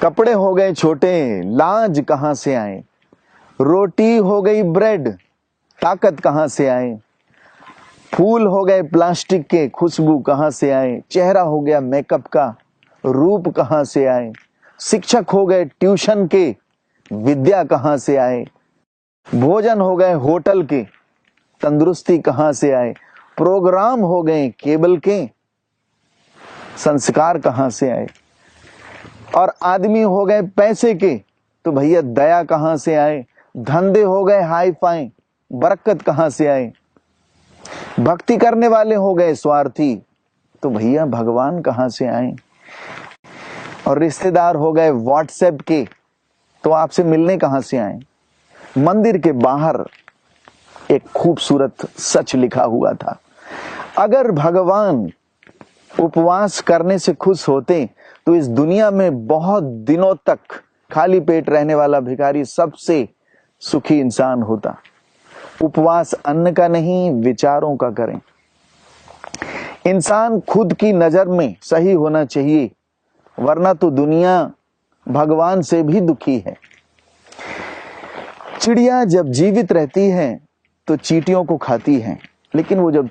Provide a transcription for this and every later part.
कपड़े हो गए छोटे, लाज कहां से आए। रोटी हो गई ब्रेड, ताकत कहां से आए। फूल हो गए प्लास्टिक के, खुशबू कहां से आए। चेहरा हो गया मेकअप का, रूप कहां से आए। शिक्षक हो गए ट्यूशन के, विद्या कहां से आए। भोजन हो गए होटल के, तंदुरुस्ती कहां से आए। प्रोग्राम हो गए केबल के, संस्कार कहां से आए। और आदमी हो गए पैसे के, तो भैया दया कहां से आए। धंधे हो गए हाई फाई, बरकत कहां से आए। भक्ति करने वाले हो गए स्वार्थी, तो भैया भगवान कहां से आए। और रिश्तेदार हो गए व्हाट्सएप के, तो आपसे मिलने कहां से आए। मंदिर के बाहर एक खूबसूरत सच लिखा हुआ था, अगर भगवान उपवास करने से खुश होते तो इस दुनिया में बहुत दिनों तक खाली पेट रहने वाला भिखारी सबसे सुखी इंसान होता। उपवास अन्न का नहीं, विचारों का करें। इंसान खुद की नजर में सही होना चाहिए, वरना तो दुनिया भगवान से भी दुखी है। चिड़िया जब जीवित रहती है तो चींटियों को खाती है, लेकिन वो जब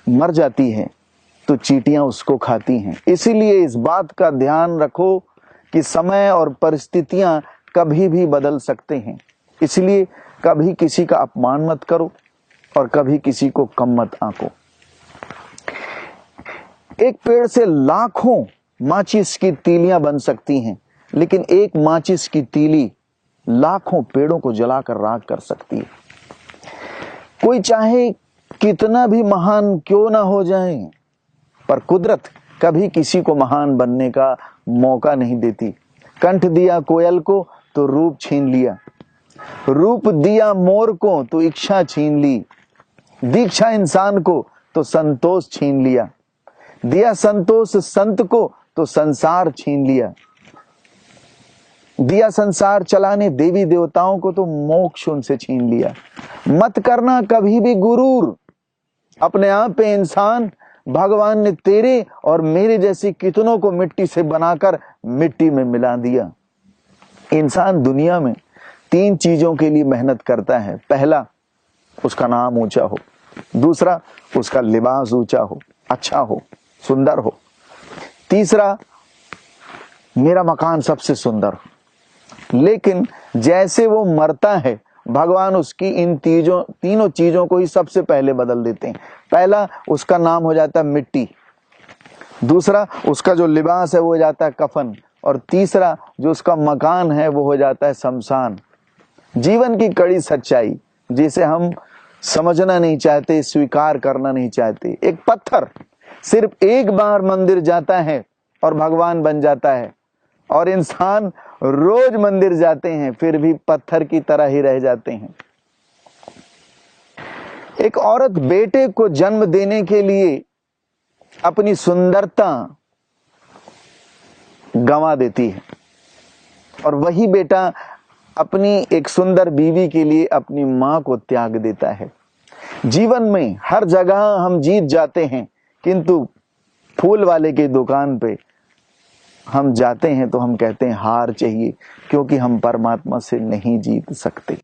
मर जाती है तो चींटियां उसको खाती हैं। इसीलिए इस बात का ध्यान रखो कि समय और परिस्थितियां कभी भी बदल सकते हैं। इसलिए कभी किसी का अपमान मत करो और कभी किसी को कम मत आंको। एक पेड़ से लाखों माचिस की तीलियां बन सकती हैं, लेकिन एक माचिस की तीली लाखों पेड़ों को जलाकर राख कर सकती है। कोई चाहे कितना भी महान क्यों ना हो जाए, पर कुदरत कभी किसी को महान बनने का मौका नहीं देती। कंठ दिया कोयल को तो रूप छीन लिया, रूप दिया मोर को तो इच्छा छीन ली, दीक्षा इंसान को तो संतोष छीन लिया, दिया संतोष संत को तो संसार छीन लिया, दिया संसार चलाने देवी देवताओं को तो मोक्ष उनसे छीन लिया। मत करना कभी भी गुरूर, अपने आप पे इंसान। भगवान ने तेरे और मेरे जैसे कितनों को मिट्टी से बनाकर मिट्टी में मिला दिया। इंसान दुनिया में 3 चीजों के लिए मेहनत करता है। पहला, उसका नाम ऊंचा हो। दूसरा, उसका लिबास ऊंचा हो, अच्छा हो, सुंदर हो। तीसरा, मेरा मकान सबसे सुंदर हो। लेकिन जैसे वो मरता है, भगवान उसकी इन तीनों चीजों को ही सबसे पहले बदल देते हैं। पहला, उसका नाम हो जाता है मिट्टी। दूसरा, उसका जो लिबास है वो हो जाता है कफन। और तीसरा, जो उसका मकान है वो हो जाता है शमशान। जीवन की कड़ी सच्चाई जिसे हम समझना नहीं चाहते, स्वीकार करना नहीं चाहते। एक पत्थर सिर्फ एक बार मंदिर जाता है और भगवान बन जाता है, और इंसान रोज मंदिर जाते हैं फिर भी पत्थर की तरह ही रह जाते हैं। एक औरत बेटे को जन्म देने के लिए अपनी सुंदरता गंवा देती है, और वही बेटा अपनी एक सुंदर बीवी के लिए अपनी मां को त्याग देता है। जीवन में हर जगह हम जीत जाते हैं, किंतु फूल वाले की दुकान पे हम जाते हैं तो हम कहते हैं हार चाहिए, क्योंकि हम परमात्मा से नहीं जीत सकते।